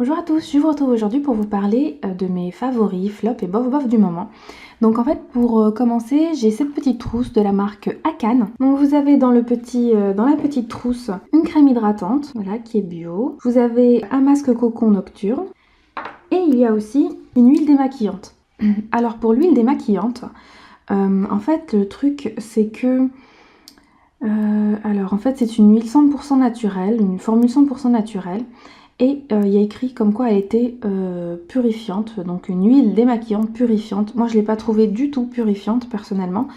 Bonjour à tous, je vous retrouve aujourd'hui pour vous parler de mes favoris, flop et bof bof du moment. Donc en fait pour commencer, j'ai cette petite trousse de la marque Akan. Donc vous avez dans la petite trousse une crème hydratante, voilà, qui est bio. Vous avez un masque cocon nocturne et il y a aussi une huile démaquillante. Alors pour l'huile démaquillante, en fait le truc c'est que alors en fait c'est une huile 100% naturelle, une formule 100% naturelle. Et il y a écrit comme quoi elle était purifiante, donc une huile démaquillante purifiante. Moi je ne l'ai pas trouvée du tout purifiante personnellement,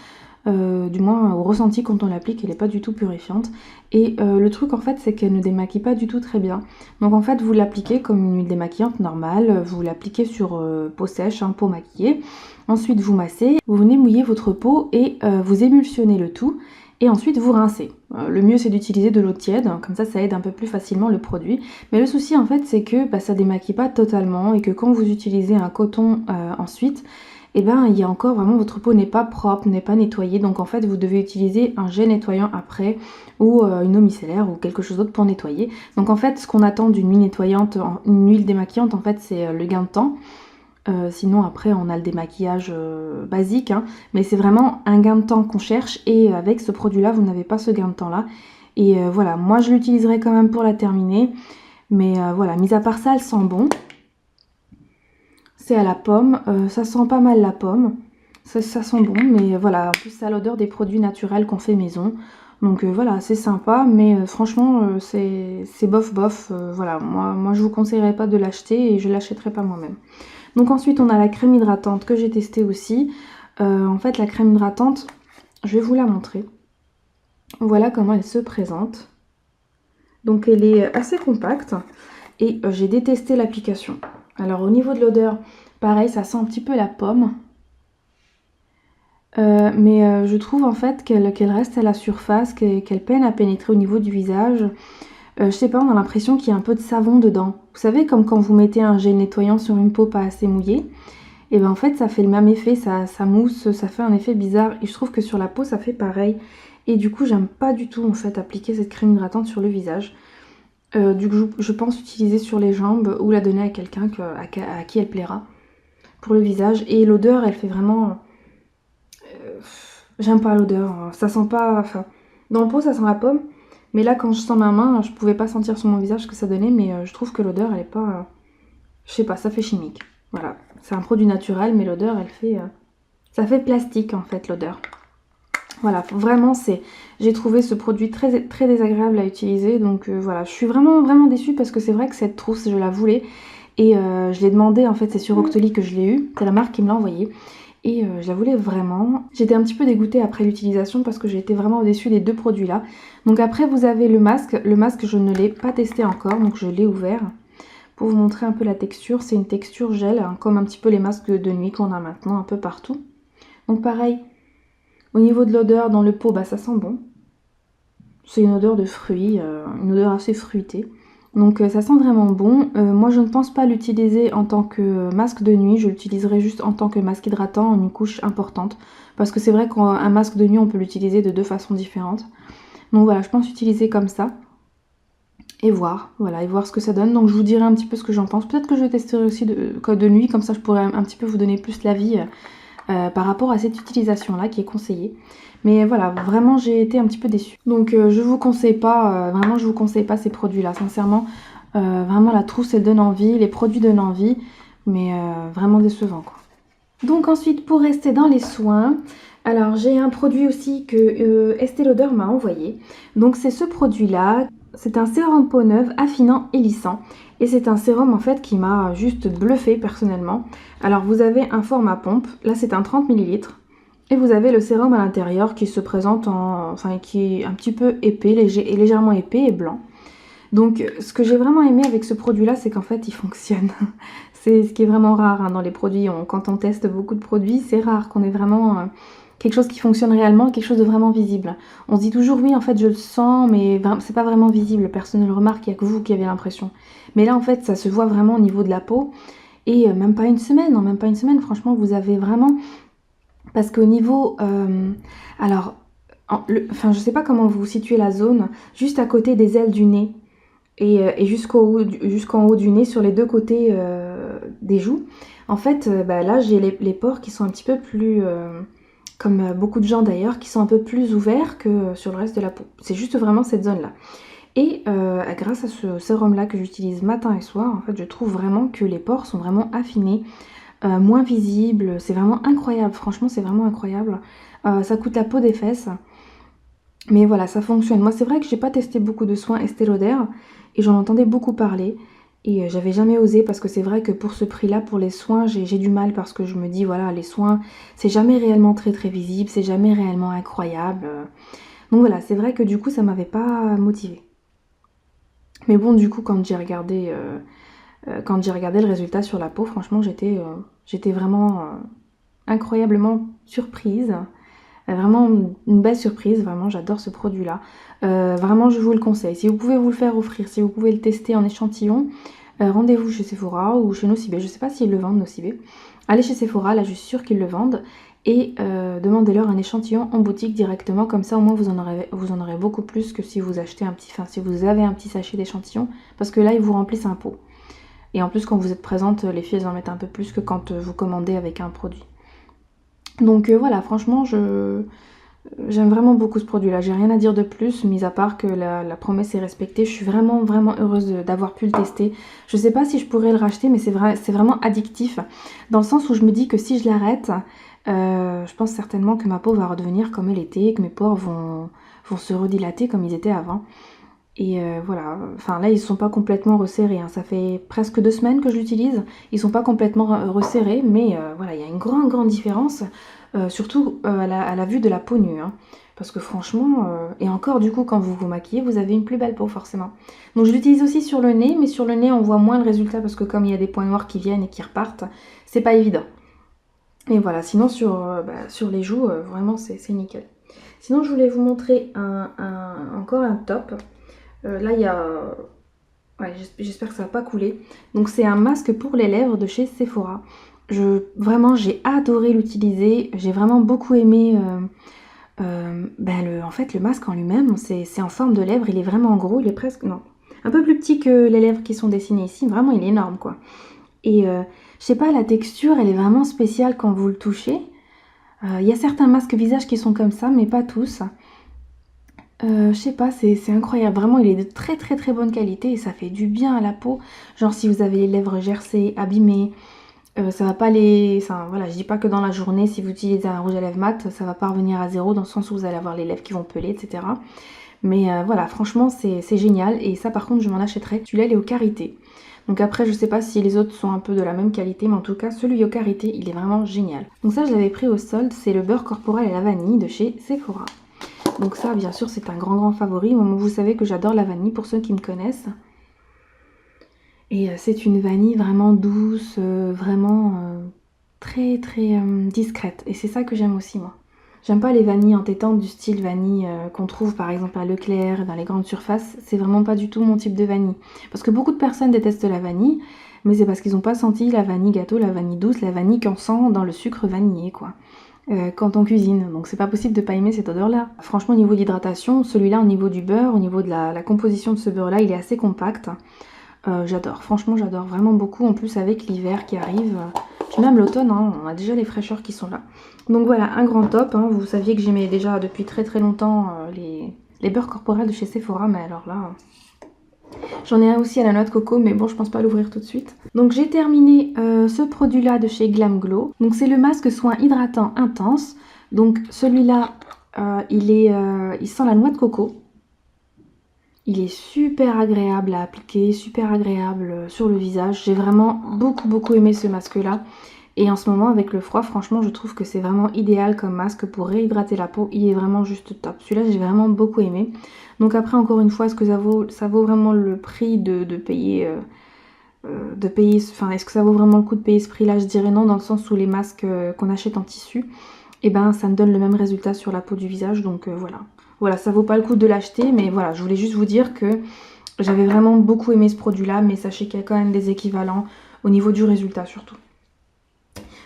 du moins au ressenti quand on l'applique elle n'est pas du tout purifiante. Et le truc en fait c'est qu'elle ne démaquille pas du tout très bien. Donc en fait vous l'appliquez comme une huile démaquillante normale, vous l'appliquez sur peau sèche, peau maquillée. Ensuite vous massez, vous venez mouiller votre peau et vous émulsionnez le tout. Et ensuite vous rincez. Le mieux c'est d'utiliser de l'eau tiède, comme ça aide un peu plus facilement le produit. Mais le souci en fait c'est que ça démaquille pas totalement et que quand vous utilisez un coton ensuite, et il y a encore vraiment, votre peau n'est pas propre, n'est pas nettoyée. Donc en fait vous devez utiliser un gel nettoyant après ou une eau micellaire ou quelque chose d'autre pour nettoyer. Donc en fait ce qu'on attend d'une huile nettoyante, une huile démaquillante en fait c'est le gain de temps. Sinon après on a le démaquillage basique, mais c'est vraiment un gain de temps qu'on cherche et avec ce produit là vous n'avez pas ce gain de temps là. Et voilà, moi je l'utiliserai quand même pour la terminer, mais voilà, mis à part ça elle sent bon. C'est à la pomme, ça sent pas mal la pomme, ça sent bon, mais voilà, en plus ça a l'odeur des produits naturels qu'on fait maison. Donc voilà, c'est sympa, mais franchement c'est bof bof, voilà, moi je vous conseillerais pas de l'acheter et je l'achèterai pas moi-même. Donc ensuite on a la crème hydratante que j'ai testée aussi. En fait la crème hydratante, je vais vous la montrer. Voilà comment elle se présente. Donc elle est assez compacte et j'ai détesté l'application. Alors au niveau de l'odeur, pareil ça sent un petit peu la pomme. Mais je trouve en fait qu'elle reste à la surface, qu'elle peine à pénétrer au niveau du visage. Je sais pas, on a l'impression qu'il y a un peu de savon dedans. Vous savez, comme quand vous mettez un gel nettoyant sur une peau pas assez mouillée. Et ben en fait ça fait le même effet, ça mousse, ça fait un effet bizarre. Et je trouve que sur la peau ça fait pareil. Et du coup j'aime pas du tout en fait appliquer cette crème hydratante sur le visage. Du coup je pense utiliser sur les jambes ou la donner à quelqu'un à qui elle plaira pour le visage. Et l'odeur elle fait vraiment... j'aime pas l'odeur, ça sent pas... Enfin, dans le pot ça sent la pomme. Mais là quand je sens ma main, je pouvais pas sentir sur mon visage ce que ça donnait. Mais je trouve que l'odeur elle est pas... je sais pas, ça fait chimique. Voilà, c'est un produit naturel mais l'odeur elle fait... ça fait plastique en fait l'odeur. Voilà, vraiment j'ai trouvé ce produit très, très désagréable à utiliser. Donc voilà, je suis vraiment, vraiment déçue parce que c'est vrai que cette trousse, je la voulais. Et je l'ai demandé, en fait c'est sur Octoly que je l'ai eu. C'est la marque qui me l'a envoyée. Et je la voulais vraiment. J'étais un petit peu dégoûtée après l'utilisation parce que j'ai été vraiment déçue des deux produits là. Donc après vous avez le masque. Le masque je ne l'ai pas testé encore, donc je l'ai ouvert. Pour vous montrer un peu la texture, c'est une texture gel, comme un petit peu les masques de nuit qu'on a maintenant un peu partout. Donc pareil, au niveau de l'odeur dans le pot, ça sent bon. C'est une odeur de fruits, une odeur assez fruitée. Donc ça sent vraiment bon. Moi je ne pense pas l'utiliser en tant que masque de nuit, je l'utiliserai juste en tant que masque hydratant en une couche importante. Parce que c'est vrai qu'un masque de nuit on peut l'utiliser de deux façons différentes. Donc voilà, je pense utiliser comme ça. Et voir, voilà, et voir ce que ça donne. Donc je vous dirai un petit peu ce que j'en pense. Peut-être que je testerai aussi de nuit, comme ça je pourrais un petit peu vous donner plus l'avis par rapport à cette utilisation là qui est conseillée. Mais voilà, vraiment j'ai été un petit peu déçue. Donc je vous conseille pas, vraiment je vous conseille pas ces produits là, sincèrement. Vraiment la trousse elle donne envie, les produits donnent envie, mais vraiment décevant quoi. Donc ensuite pour rester dans les soins, alors j'ai un produit aussi que Estée Lauder m'a envoyé. Donc c'est ce produit là, c'est un sérum peau neuve affinant et lissant. Et c'est un sérum en fait qui m'a juste bluffé personnellement. Alors vous avez un format pompe, là c'est un 30 ml. Et vous avez le sérum à l'intérieur qui se présente enfin qui est un petit peu épais, légèrement épais et blanc. Donc ce que j'ai vraiment aimé avec ce produit là c'est qu'en fait il fonctionne. C'est ce qui est vraiment rare dans les produits. Quand on teste beaucoup de produits, c'est rare qu'on ait vraiment quelque chose qui fonctionne réellement, quelque chose de vraiment visible. On se dit toujours oui, en fait je le sens, mais c'est pas vraiment visible. Personne ne le remarque, il n'y a que vous qui avez l'impression. Mais là en fait ça se voit vraiment au niveau de la peau. Et même pas une semaine, même pas une semaine, franchement vous avez vraiment... Parce qu'au niveau... alors, enfin je sais pas comment vous situez la zone, juste à côté des ailes du nez. et jusqu'en haut du nez sur les deux côtés des joues. En fait, là j'ai les pores qui sont un petit peu plus, comme beaucoup de gens d'ailleurs, qui sont un peu plus ouverts que sur le reste de la peau. C'est juste vraiment cette zone-là. Et grâce à ce sérum-là que j'utilise matin et soir, en fait, je trouve vraiment que les pores sont vraiment affinés, moins visibles. C'est vraiment incroyable, franchement, c'est vraiment incroyable. Ça coûte la peau des fesses. Mais voilà, ça fonctionne. Moi, c'est vrai que j'ai pas testé beaucoup de soins Estée Lauder et j'en entendais beaucoup parler. Et j'avais jamais osé parce que c'est vrai que pour ce prix-là, pour les soins, j'ai du mal parce que je me dis, voilà, les soins, c'est jamais réellement très très visible, c'est jamais réellement incroyable. Donc voilà, c'est vrai que du coup, ça m'avait pas motivée. Mais bon, du coup, quand j'ai regardé le résultat sur la peau, franchement, j'étais vraiment incroyablement surprise. Vraiment une belle surprise, vraiment j'adore ce produit là. Vraiment je vous le conseille, si vous pouvez vous le faire offrir, si vous pouvez le tester en échantillon, rendez-vous chez Sephora ou chez Nocibé, je sais pas s'ils le vendent Nocibé. Allez chez Sephora, là je suis sûre qu'ils le vendent, et demandez-leur un échantillon en boutique directement, comme ça au moins vous en aurez beaucoup plus que si vous achetez si vous avez un petit sachet d'échantillon, parce que là ils vous remplissent un pot. Et en plus quand vous êtes présente, les filles elles en mettent un peu plus que quand vous commandez avec un produit. Donc voilà, franchement j'aime vraiment beaucoup ce produit là, j'ai rien à dire de plus, mis à part que la promesse est respectée. Je suis vraiment vraiment heureuse d'avoir pu le tester. Je sais pas si je pourrais le racheter, mais c'est vraiment addictif, dans le sens où je me dis que si je l'arrête, je pense certainement que ma peau va redevenir comme elle était, que mes pores vont se redilater comme ils étaient avant. Et voilà, enfin là ils sont pas complètement resserrés, hein. Ça fait presque 2 semaines que je l'utilise, ils sont pas complètement resserrés, mais voilà, il y a une grande différence, surtout à la vue de la peau nue, hein. Parce que franchement, et encore du coup quand vous vous maquillez, vous avez une plus belle peau forcément. Donc je l'utilise aussi sur le nez, mais sur le nez on voit moins le résultat parce que comme il y a des points noirs qui viennent et qui repartent, c'est pas évident. Et voilà, sinon sur les joues, vraiment c'est nickel. Sinon je voulais vous montrer encore un top. Là, il y a... Ouais, j'espère que ça va pas couler. Donc, c'est un masque pour les lèvres de chez Sephora. Vraiment, j'ai adoré l'utiliser. J'ai vraiment beaucoup aimé... en fait, le masque en lui-même, c'est en forme de lèvres. Il est vraiment gros. Il est presque... Non. Un peu plus petit que les lèvres qui sont dessinées ici. Vraiment, il est énorme, quoi. Et je sais pas, la texture, elle est vraiment spéciale quand vous le touchez. Il y a certains masques visage qui sont comme ça, mais pas tous. Je sais pas, c'est incroyable. Vraiment, il est de très très très bonne qualité et ça fait du bien à la peau. Genre si vous avez les lèvres gercées, abîmées, ça va pas les... Enfin voilà, je dis pas que dans la journée, si vous utilisez un rouge à lèvres mat, ça va pas revenir à zéro dans le sens où vous allez avoir les lèvres qui vont peler, etc. Mais voilà, franchement, c'est génial. Et ça, par contre, je m'en achèterai. Celui-là, il est au karité. Donc après, je sais pas si les autres sont un peu de la même qualité, mais en tout cas, celui au karité, il est vraiment génial. Donc ça, je l'avais pris au solde. C'est le beurre corporel à la vanille de chez Sephora. Donc ça, bien sûr, c'est un grand favori. Vous savez que j'adore la vanille, pour ceux qui me connaissent. Et c'est une vanille vraiment douce, vraiment très très discrète. Et c'est ça que j'aime aussi, moi. J'aime pas les vanilles entêtantes du style vanille qu'on trouve par exemple à Leclerc, dans les grandes surfaces. C'est vraiment pas du tout mon type de vanille. Parce que beaucoup de personnes détestent la vanille, mais c'est parce qu'ils n'ont pas senti la vanille gâteau, la vanille douce, la vanille qu'on sent dans le sucre vanillé, quoi. Quand on cuisine, donc c'est pas possible de pas aimer cette odeur là. Franchement, au niveau d'hydratation, celui-là au niveau du beurre, au niveau de la composition de ce beurre là, il est assez compact. J'adore, franchement j'adore vraiment beaucoup, en plus avec l'hiver qui arrive, puis même l'automne, hein, on a déjà les fraîcheurs qui sont là. Donc voilà, un grand top, hein. Vous saviez que j'aimais déjà depuis très très longtemps les beurres corporels de chez Sephora, mais alors là... J'en ai un aussi à la noix de coco, mais bon, je pense pas l'ouvrir tout de suite. Donc j'ai terminé ce produit-là de chez Glam Glow. Donc c'est le masque soin hydratant intense. Donc celui-là, il sent la noix de coco. Il est super agréable à appliquer, super agréable sur le visage. J'ai vraiment beaucoup aimé ce masque-là. Et en ce moment, avec le froid, franchement, je trouve que c'est vraiment idéal comme masque pour réhydrater la peau. Il est vraiment juste top. Celui-là, j'ai vraiment beaucoup aimé. Donc après, encore une fois, est-ce que ça vaut vraiment le prix de payer... est-ce que ça vaut vraiment le coup de payer ce prix-là? Je dirais non, dans le sens où les masques qu'on achète en tissu, et ben ça me donne le même résultat sur la peau du visage. Donc voilà. Voilà, ça vaut pas le coup de l'acheter, mais voilà, je voulais juste vous dire que j'avais vraiment beaucoup aimé ce produit-là, mais sachez qu'il y a quand même des équivalents au niveau du résultat surtout.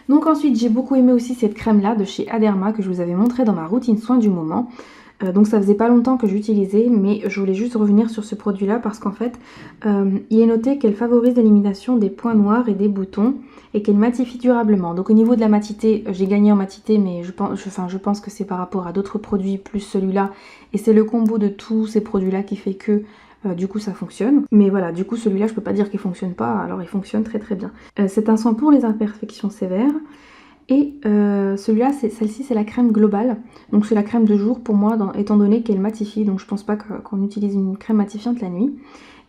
Donc ensuite, j'ai beaucoup aimé aussi cette crème-là de chez Aderma que je vous avais montré dans ma routine soin du moment. Donc ça faisait pas longtemps que j'utilisais, mais je voulais juste revenir sur ce produit là parce qu'en fait il est noté qu'elle favorise l'élimination des points noirs et des boutons et qu'elle matifie durablement. Donc au niveau de la matité, j'ai gagné en matité, mais je pense que c'est par rapport à d'autres produits plus celui-là, et c'est le combo de tous ces produits là qui fait que du coup ça fonctionne. Mais voilà, du coup celui-là je peux pas dire qu'il fonctionne pas, alors il fonctionne très très bien. C'est un soin pour les imperfections sévères. Et celui-là, celle-ci c'est la crème globale, donc c'est la crème de jour pour moi étant donné qu'elle matifie, donc je pense pas qu'on utilise une crème matifiante la nuit.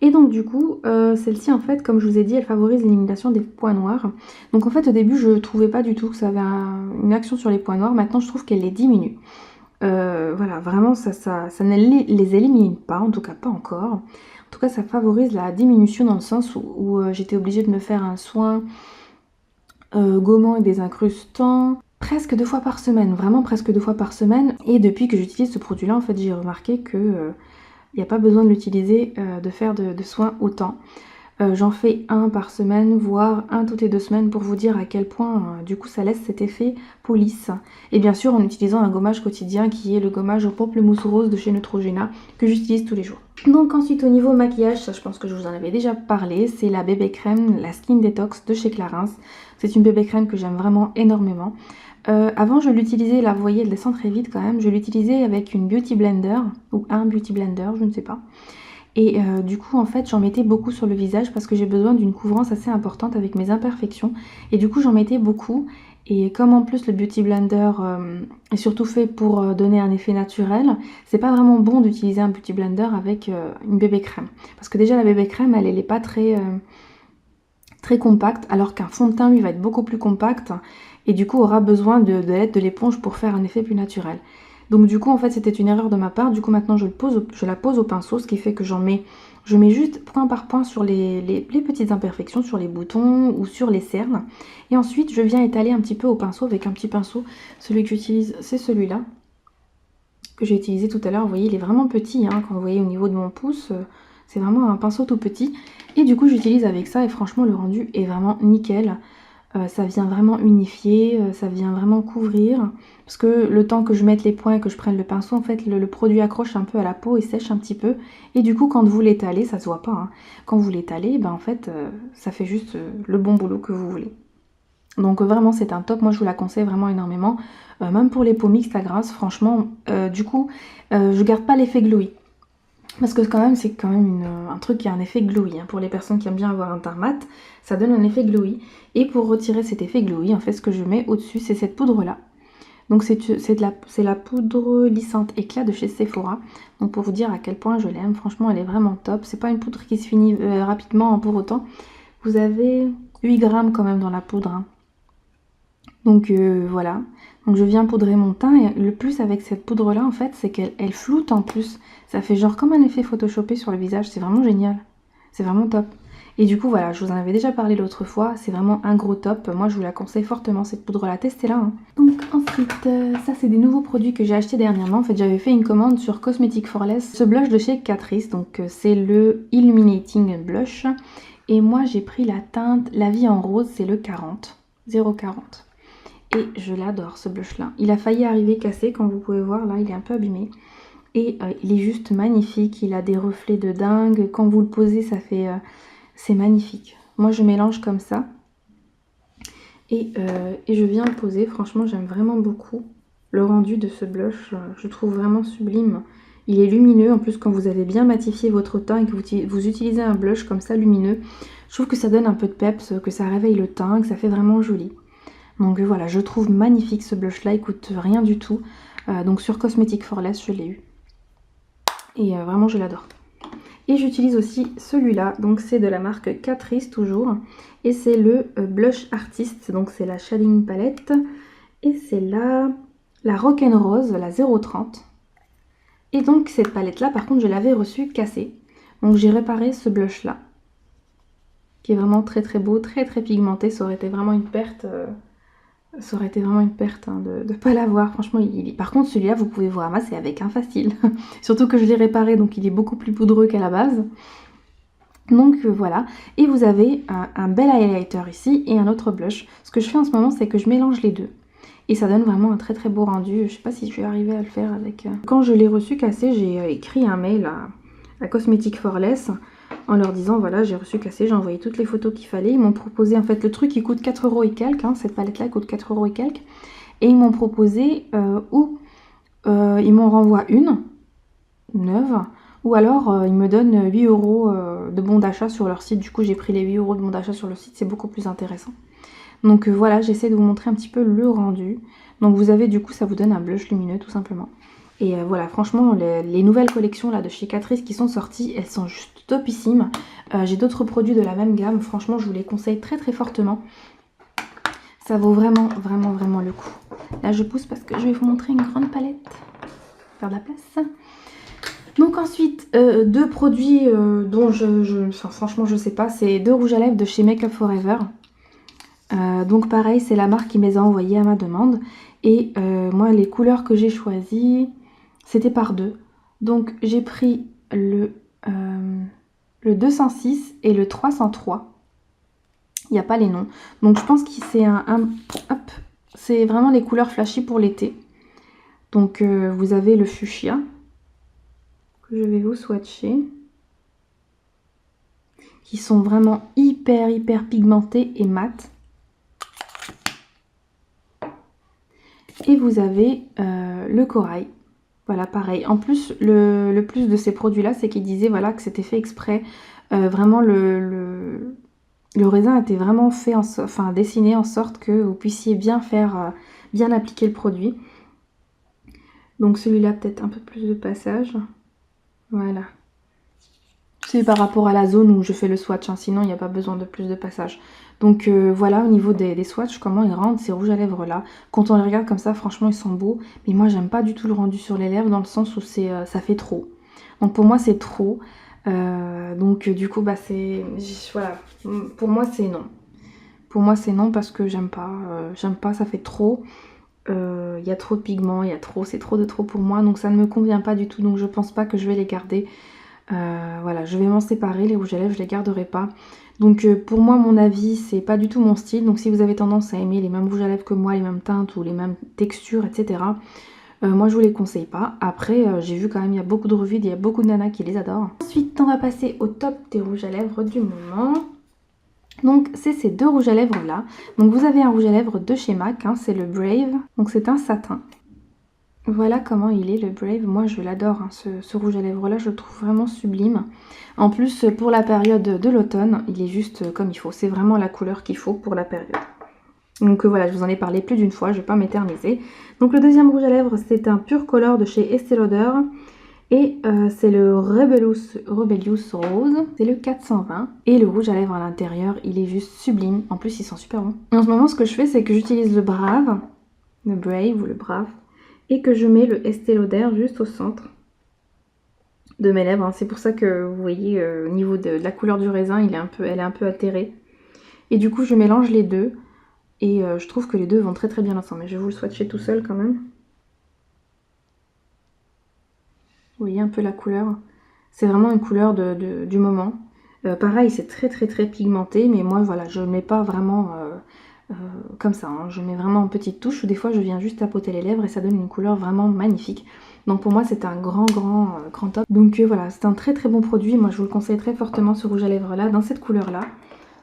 Et donc du coup, celle-ci en fait, comme je vous ai dit, elle favorise l'élimination des points noirs. Donc en fait au début je trouvais pas du tout que ça avait une action sur les points noirs, maintenant je trouve qu'elle les diminue. Voilà, vraiment ça ne les élimine pas, en tout cas pas encore. En tout cas ça favorise la diminution dans le sens où j'étais obligée de me faire un soin gommant et désincrustant presque 2 fois par semaine, vraiment presque 2 fois par semaine. Et depuis que j'utilise ce produit là en fait j'ai remarqué que il n'y a pas besoin de l'utiliser, de faire de soins autant. J'en fais un par semaine, voire un toutes les 2 semaines pour vous dire à quel point du coup ça laisse cet effet police. Et bien sûr en utilisant un gommage quotidien qui est le gommage au pamplemousse rose de chez Neutrogena que j'utilise tous les jours. Donc ensuite au niveau maquillage, ça je pense que je vous en avais déjà parlé, c'est la bébé crème, la Skin Detox de chez Clarins. C'est une bébé crème que j'aime vraiment énormément. Avant je l'utilisais, là vous voyez elle descend très vite quand même, je l'utilisais avec une beauty blender ou un beauty blender, je ne sais pas. Et du coup en fait j'en mettais beaucoup sur le visage parce que j'ai besoin d'une couvrance assez importante avec mes imperfections. Et du coup j'en mettais beaucoup. Et comme en plus le Beauty Blender est surtout fait pour donner un effet naturel, c'est pas vraiment bon d'utiliser un Beauty Blender avec une bébé crème. Parce que déjà la bébé crème elle est pas très compacte, alors qu'un fond de teint lui va être beaucoup plus compact. Et du coup aura besoin de l'aide de l'éponge pour faire un effet plus naturel. Donc du coup en fait c'était une erreur de ma part, du coup maintenant je la pose au pinceau, ce qui fait que je mets juste point par point sur les petites imperfections, sur les boutons ou sur les cernes. Et ensuite je viens étaler un petit peu au pinceau avec un petit pinceau. Celui que j'utilise c'est celui-là, que j'ai utilisé tout à l'heure. Vous voyez il est vraiment petit, hein, quand vous voyez au niveau de mon pouce, c'est vraiment un pinceau tout petit. Et du coup j'utilise avec ça et franchement le rendu est vraiment nickel. Ça vient vraiment unifier, ça vient vraiment couvrir. Parce que le temps que je mette les points et que je prenne le pinceau, en fait, le produit accroche un peu à la peau et sèche un petit peu. Et du coup, quand vous l'étalez, ça se voit pas, hein. Quand vous l'étalez, ben en fait, ça fait juste le bon boulot que vous voulez. Donc vraiment, c'est un top. Moi, je vous la conseille vraiment énormément. Même pour les peaux mixtes à grasse, franchement, du coup, je garde pas l'effet glowy. Parce que quand même, c'est quand même un truc qui a un effet glowy, hein. Pour les personnes qui aiment bien avoir un teint mat, ça donne un effet glowy. Et pour retirer cet effet glowy, en fait, ce que je mets au-dessus, c'est cette poudre-là. Donc c'est la poudre lissante éclat de chez Sephora. Donc pour vous dire à quel point je l'aime, franchement, elle est vraiment top. C'est pas une poudre qui se finit rapidement, hein, pour autant. Vous avez 8 grammes quand même dans la poudre, hein. Donc voilà. Donc je viens poudrer mon teint et le plus avec cette poudre là en fait c'est qu'elle floute en plus. Ça fait genre comme un effet photoshopé sur le visage, c'est vraiment génial. C'est vraiment top. Et du coup voilà, je vous en avais déjà parlé l'autre fois, c'est vraiment un gros top. Moi je vous la conseille fortement cette poudre là, testez-la, hein. Donc ensuite, ça c'est des nouveaux produits que j'ai achetés dernièrement. En fait j'avais fait une commande sur Cosmetics for Less, ce blush de chez Catrice, donc c'est le Illuminating Blush. Et moi j'ai pris la teinte La Vie en Rose, c'est le 40, 040. Et je l'adore ce blush là. Il a failli arriver cassé, comme vous pouvez voir là, il est un peu abîmé. Et il est juste magnifique, il a des reflets de dingue. Quand vous le posez, ça fait... c'est magnifique. Moi je mélange comme ça. Et je viens le poser. Franchement j'aime vraiment beaucoup le rendu de ce blush. Je trouve vraiment sublime. Il est lumineux. En plus quand vous avez bien matifié votre teint et que vous utilisez un blush comme ça lumineux, je trouve que ça donne un peu de peps, que ça réveille le teint, que ça fait vraiment joli. Donc voilà, je trouve magnifique ce blush là, il coûte rien du tout. Donc sur Cosmetics for Less, je l'ai eu. Et vraiment, je l'adore. Et j'utilise aussi celui-là, donc c'est de la marque Catrice toujours. Et c'est le Blush Artist, donc c'est la Shading Palette. Et c'est la Rock'n'Rose, la 030. Et donc cette palette là, par contre, je l'avais reçue cassée. Donc j'ai réparé ce blush là, qui est vraiment très très beau, très très pigmenté. Ça aurait été vraiment une perte... hein, de ne pas l'avoir. Franchement, par contre, celui-là, vous pouvez vous ramasser avec un facile. Surtout que je l'ai réparé, donc il est beaucoup plus poudreux qu'à la base. Donc voilà. Et vous avez un bel highlighter ici et un autre blush. Ce que je fais en ce moment, c'est que je mélange les deux. Et ça donne vraiment un très très beau rendu. Je sais pas si je vais arriver à le faire avec... Quand je l'ai reçu cassé, j'ai écrit un mail à Cosmetic for Less en leur disant voilà, j'ai reçu cassé, j'ai envoyé toutes les photos qu'il fallait. Ils m'ont proposé, en fait, le truc il coûte 4 € et quelques, hein, cette palette là coûte 4 € et quelques. Et ils m'ont proposé ils m'en renvoient une neuve, ou alors ils me donnent 8 € de bon d'achat sur leur site. Du coup, j'ai pris les 8 € de bon d'achat sur le site, c'est beaucoup plus intéressant. Donc voilà, j'essaie de vous montrer un petit peu le rendu. Donc vous avez, du coup, ça vous donne un blush lumineux tout simplement. Et voilà, franchement, les nouvelles collections là de chez Catrice qui sont sorties, elles sont juste topissimes. J'ai d'autres produits de la même gamme, franchement, je vous les conseille très très fortement. Ça vaut vraiment, vraiment, vraiment le coup. Là, je pousse parce que je vais vous montrer une grande palette. Faire de la place. Donc ensuite, deux produits dont enfin, franchement, je sais pas, c'est 2 rouges à lèvres de chez Make Up For Ever. Donc pareil, c'est la marque qui me les a envoyés à ma demande. Et moi, les couleurs que j'ai choisies, c'était par deux. Donc j'ai pris le 206 et le 303. Il n'y a pas les noms. Donc je pense que c'est vraiment les couleurs flashy pour l'été. Donc vous avez le fuchsia, que je vais vous swatcher. Qui sont vraiment hyper pigmentés et mat. Et vous avez le corail. Voilà, pareil. En plus, le plus de ces produits-là, c'est qu'ils disaient voilà, que c'était fait exprès. Vraiment, le raisin était vraiment fait, dessiné en sorte que vous puissiez bien bien appliquer le produit. Donc celui-là, peut-être un peu plus de passage. Voilà. C'est par rapport à la zone où je fais le swatch, hein, sinon il n'y a pas besoin de plus de passage. Donc voilà, au niveau des swatchs, comment ils rendent ces rouges à lèvres là. Quand on les regarde comme ça, franchement ils sont beaux. Mais moi j'aime pas du tout le rendu sur les lèvres dans le sens où ça fait trop. Donc pour moi c'est trop. Donc du coup bah c'est... Voilà, pour moi c'est non. Pour moi c'est non parce que j'aime pas, ça fait trop. Il y a trop de pigments, c'est trop de trop pour moi. Donc ça ne me convient pas du tout, donc je pense pas que je vais les garder. Voilà, je vais m'en séparer, les rouges à lèvres je les garderai pas. Donc pour moi mon avis c'est pas du tout mon style. Donc si vous avez tendance à aimer les mêmes rouges à lèvres que moi, les mêmes teintes ou les mêmes textures, etc. Moi je vous les conseille pas. Après j'ai vu quand même il y a beaucoup de revues, il y a beaucoup de nanas qui les adorent. Ensuite on va passer au top des rouges à lèvres du moment. Donc c'est ces deux rouges à lèvres là. Donc vous avez un rouge à lèvres de chez MAC, hein, c'est le Brave. Donc c'est un satin. Voilà comment il est le Brave, moi je l'adore, hein, ce rouge à lèvres là, je le trouve vraiment sublime. En plus pour la période de l'automne, il est juste comme il faut, c'est vraiment la couleur qu'il faut pour la période. Donc voilà, je vous en ai parlé plus d'une fois, je ne vais pas m'éterniser. Donc le deuxième rouge à lèvres, c'est un Pure Color de chez Estée Lauder. Et c'est le Rebellious Rose, c'est le 420. Et le rouge à lèvres à l'intérieur, il est juste sublime, en plus il sent super bon. En ce moment ce que je fais, c'est que j'utilise le Brave ou le Brave. Et que je mets le Estée Lauder juste au centre de mes lèvres. Hein. C'est pour ça que vous voyez au niveau de la couleur du raisin, elle est un peu atterrée. Et du coup, je mélange les deux. Et je trouve que les deux vont très très bien ensemble. Mais je vais vous le swatcher tout seul quand même. Vous voyez un peu la couleur. C'est vraiment une couleur du moment. Pareil, c'est très très très pigmenté. Mais moi, voilà, je ne mets pas vraiment... comme ça, hein. Je mets vraiment en petite touche ou des fois je viens juste tapoter les lèvres et ça donne une couleur vraiment magnifique. Donc pour moi c'est un grand top. Donc voilà, c'est un très très bon produit, moi je vous le conseille très fortement ce rouge à lèvres là, dans cette couleur là.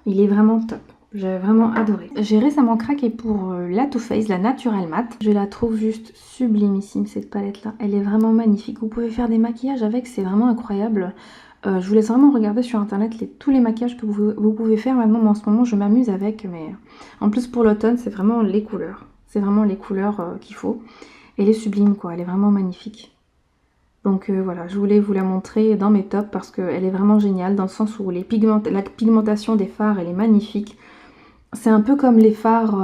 Il est vraiment top, j'ai vraiment adoré. J'ai récemment craqué pour la Too Faced, la Natural Matte. Je la trouve juste sublimissime cette palette là, elle est vraiment magnifique. Vous pouvez faire des maquillages avec, c'est vraiment incroyable. Je vous laisse vraiment regarder sur internet tous les maquillages que vous pouvez faire maintenant. Moi en ce moment je m'amuse avec, mais en plus pour l'automne c'est vraiment les couleurs. C'est vraiment les couleurs qu'il faut. Elle est sublime quoi, elle est vraiment magnifique. Donc voilà, je voulais vous la montrer dans mes tops parce qu'elle est vraiment géniale dans le sens où la pigmentation des fards elle est magnifique. C'est un peu comme les fards,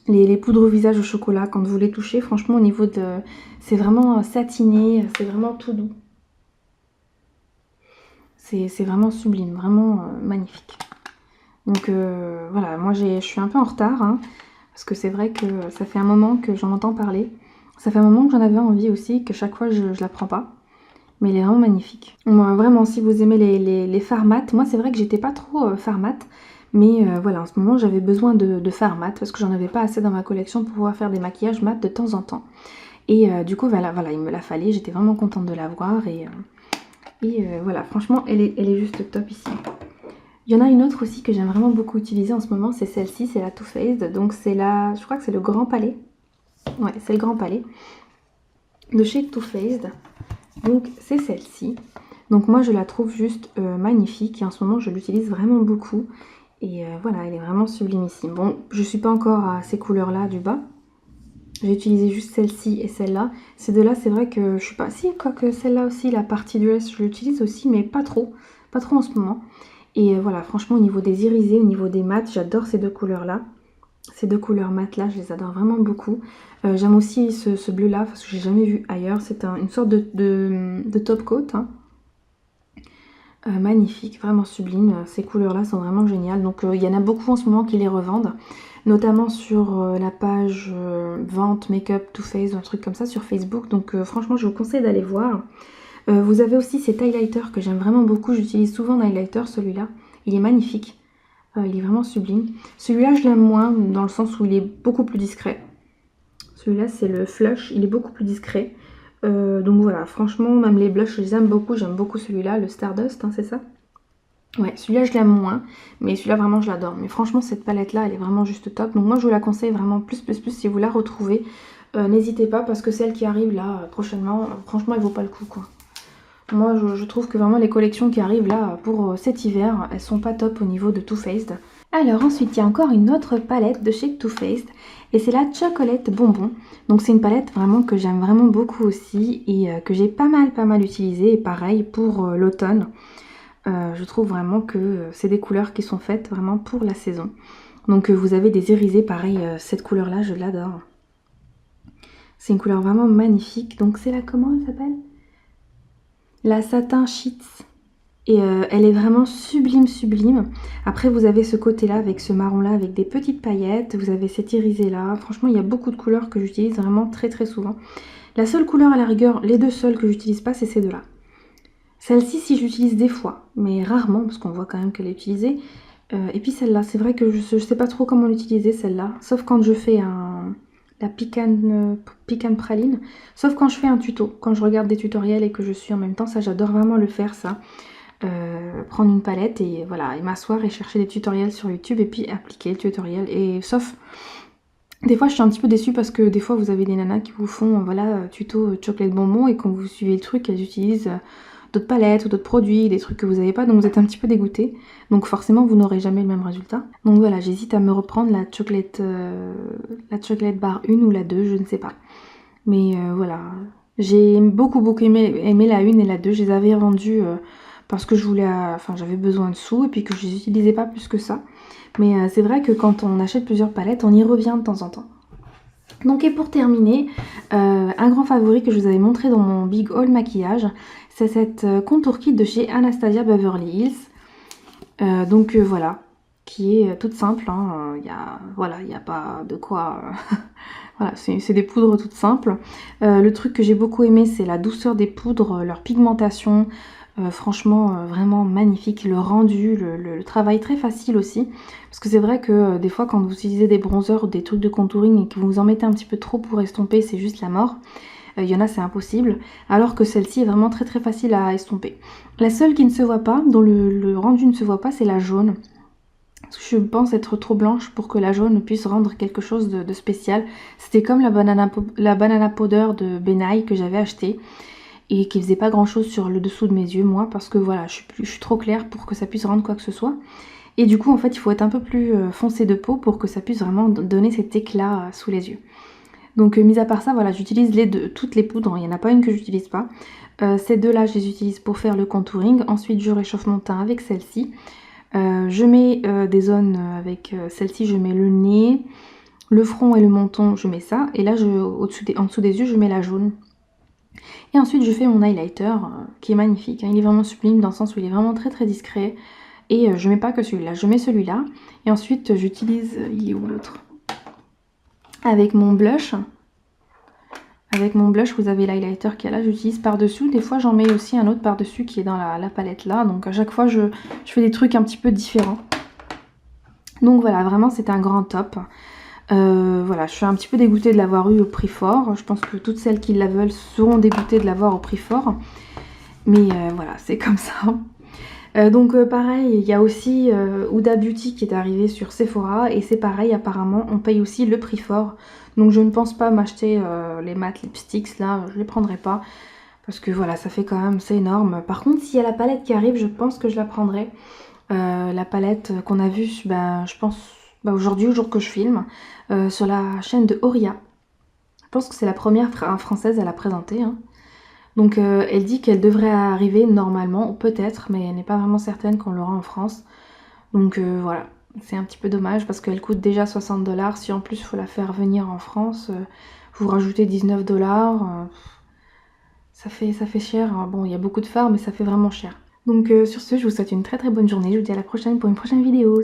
les poudres visage au chocolat quand vous les touchez. Franchement au niveau de... c'est vraiment satiné, c'est vraiment tout doux. C'est vraiment sublime, vraiment magnifique. Donc voilà, moi je suis un peu en retard, hein, parce que c'est vrai que ça fait un moment que j'en entends parler. Ça fait un moment que j'en avais envie aussi, que chaque fois je la prends pas. Mais elle est vraiment magnifique. Moi, vraiment, si vous aimez les fards mat, moi c'est vrai que j'étais pas trop fard mat. Mais voilà, en ce moment j'avais besoin de fard mat parce que j'en avais pas assez dans ma collection pour pouvoir faire des maquillages mat de temps en temps. Et du coup voilà, il me la fallait, j'étais vraiment contente de l'avoir et voilà, franchement elle est juste top ici. Il y en a une autre aussi que j'aime vraiment beaucoup utiliser en ce moment, c'est celle-ci, c'est la Too Faced. Donc c'est la, je crois que c'est le Grand Palais. Ouais, c'est le Grand Palais de chez Too Faced. Donc c'est celle-ci. Donc moi je la trouve juste magnifique et en ce moment je l'utilise vraiment beaucoup. Et voilà, elle est vraiment sublimissime. Bon, je suis pas encore à ces couleurs-là du bas. J'ai utilisé juste celle-ci et celle-là. Ces deux-là, c'est vrai que je suis pas... Si, quoique celle-là aussi, la partie dress, je l'utilise aussi, mais pas trop. Pas trop en ce moment. Et voilà, franchement, au niveau des irisés, au niveau des mats, j'adore ces deux couleurs-là. Ces deux couleurs mat-là, je les adore vraiment beaucoup. J'aime aussi ce bleu-là, parce que j'ai jamais vu ailleurs. C'est une sorte de top coat. Hein. Magnifique, vraiment sublime. Ces couleurs-là sont vraiment géniales. Donc, il y en a beaucoup en ce moment qui les revendent. Notamment sur la page vente make-up Too Faced ou un truc comme ça sur Facebook. Donc, franchement, je vous conseille d'aller voir. Vous avez aussi cet highlighter que j'aime vraiment beaucoup. J'utilise souvent l'highlighter, celui-là. Il est magnifique. Il est vraiment sublime. Celui-là, je l'aime moins dans le sens où il est beaucoup plus discret. Celui-là, c'est le Flush. Il est beaucoup plus discret. Donc voilà, franchement, même les blushs, je les aime beaucoup. J'aime beaucoup celui-là, le Stardust, hein, c'est ça? Ouais, celui-là, je l'aime moins. Mais celui-là, vraiment, je l'adore. Mais franchement, cette palette-là, elle est vraiment juste top. Donc moi, je vous la conseille vraiment plus. Si vous la retrouvez, n'hésitez pas parce que celle qui arrive là, prochainement, franchement, elle vaut pas le coup, quoi. Moi, je trouve que vraiment les collections qui arrivent là pour cet hiver, elles sont pas top au niveau de Too Faced. Alors ensuite, il y a encore une autre palette de chez Too Faced et c'est la Chocolate Bonbon. Donc c'est une palette vraiment que j'aime vraiment beaucoup aussi et que j'ai pas mal utilisée. Et pareil pour l'automne. Je trouve vraiment que c'est des couleurs qui sont faites vraiment pour la saison. Donc vous avez des irisés, pareil, cette couleur-là, je l'adore. C'est une couleur vraiment magnifique. Donc c'est la, comment elle s'appelle ? La Satin Sheets. Et elle est vraiment sublime. Après vous avez ce côté là avec ce marron là avec des petites paillettes. Vous avez cet irisé là. Franchement il y a beaucoup de couleurs que j'utilise vraiment très souvent. La seule couleur à la rigueur, les deux seules que j'utilise pas, c'est ces deux là. Celle-ci si j'utilise des fois, mais rarement parce qu'on voit quand même qu'elle est utilisée. Et puis celle-là, c'est vrai que je sais pas trop comment l'utiliser celle-là. Sauf quand je fais la Pecan Praline. Sauf quand je fais un tuto. Quand je regarde des tutoriels et que je suis en même temps, ça j'adore vraiment le faire ça. Prendre une palette et voilà, et m'asseoir et chercher des tutoriels sur YouTube et puis appliquer le tutoriel. Et sauf, des fois je suis un petit peu déçue parce que des fois vous avez des nanas qui vous font voilà tuto chocolate bonbon et quand vous suivez le truc, elles utilisent d'autres palettes ou d'autres produits, des trucs que vous n'avez pas, donc vous êtes un petit peu dégoûté. Donc forcément vous n'aurez jamais le même résultat. Donc voilà, j'hésite à me reprendre la chocolate bar 1 ou la 2, je ne sais pas. Mais voilà, j'ai beaucoup aimé la 1 et la 2, je les avais revendues parce que je voulais, j'avais besoin de sous et puis que je les utilisais pas plus que ça. Mais c'est vrai que quand on achète plusieurs palettes, on y revient de temps en temps. Donc et pour terminer, un grand favori que je vous avais montré dans mon Big Haul maquillage, c'est cette contour kit de chez Anastasia Beverly Hills. Donc voilà, qui est toute simple, hein. Il n'y a pas de quoi... Voilà, c'est des poudres toutes simples. Le truc que j'ai beaucoup aimé, c'est la douceur des poudres, leur pigmentation. Franchement, vraiment magnifique. Le rendu, le travail très facile aussi. Parce que c'est vrai que des fois, quand vous utilisez des bronzers ou des trucs de contouring et que vous en mettez un petit peu trop pour estomper, c'est juste la mort. Il y en a, c'est impossible. Alors que celle-ci est vraiment très facile à estomper. La seule qui ne se voit pas, dont le rendu ne se voit pas, c'est la jaune. Parce que je pense être trop blanche pour que la jaune puisse rendre quelque chose de spécial. C'était comme la banana powder de Benai que j'avais acheté et qui faisait pas grand chose sur le dessous de mes yeux, moi, parce que voilà, je suis trop claire pour que ça puisse rendre quoi que ce soit. Et du coup, en fait, il faut être un peu plus foncé de peau pour que ça puisse vraiment donner cet éclat sous les yeux. Donc, mis à part ça, voilà, j'utilise toutes les poudres, il n'y en a pas une que j'utilise pas. Ces deux-là, je les utilise pour faire le contouring. Ensuite, je réchauffe mon teint avec celle-ci. Je mets des zones avec celle-ci, je mets le nez, le front et le menton, je mets ça. Et là, en dessous des yeux, je mets la jaune. Et ensuite, je fais mon highlighter qui est magnifique. Hein. Il est vraiment sublime dans le sens où il est vraiment très discret. Et je mets pas que celui-là, je mets celui-là. Et ensuite, j'utilise... il est où l'autre? Avec mon blush. Avec mon blush, vous avez l'highlighter qui est là, j'utilise par-dessus. Des fois, j'en mets aussi un autre par-dessus qui est dans la palette là. Donc à chaque fois, je fais des trucs un petit peu différents. Donc voilà, vraiment c'était un grand top. Voilà, je suis un petit peu dégoûtée de l'avoir eu au prix fort. Je pense que toutes celles qui la veulent seront dégoûtées de l'avoir au prix fort. Mais voilà, c'est comme ça. Donc pareil, il y a aussi Huda Beauty qui est arrivé sur Sephora. Et c'est pareil, apparemment, on paye aussi le prix fort. Donc je ne pense pas m'acheter les matte lipsticks, là, je les prendrai pas. Parce que voilà, ça fait quand même, c'est énorme. Par contre, s'il y a la palette qui arrive, je pense que je la prendrai. La palette qu'on a vue, ben, je pense, aujourd'hui, au jour que je filme, sur la chaîne de Oria. Je pense que c'est la première française à la présenter. Hein. Donc elle dit qu'elle devrait arriver normalement, peut-être, mais elle n'est pas vraiment certaine qu'on l'aura en France. Donc voilà, c'est un petit peu dommage parce qu'elle coûte déjà 60 $. Si en plus il faut la faire venir en France, vous rajoutez 19 $. Ça fait cher. Bon, il y a beaucoup de fards, mais ça fait vraiment cher. Donc sur ce, je vous souhaite une très très bonne journée. Je vous dis à la prochaine pour une prochaine vidéo.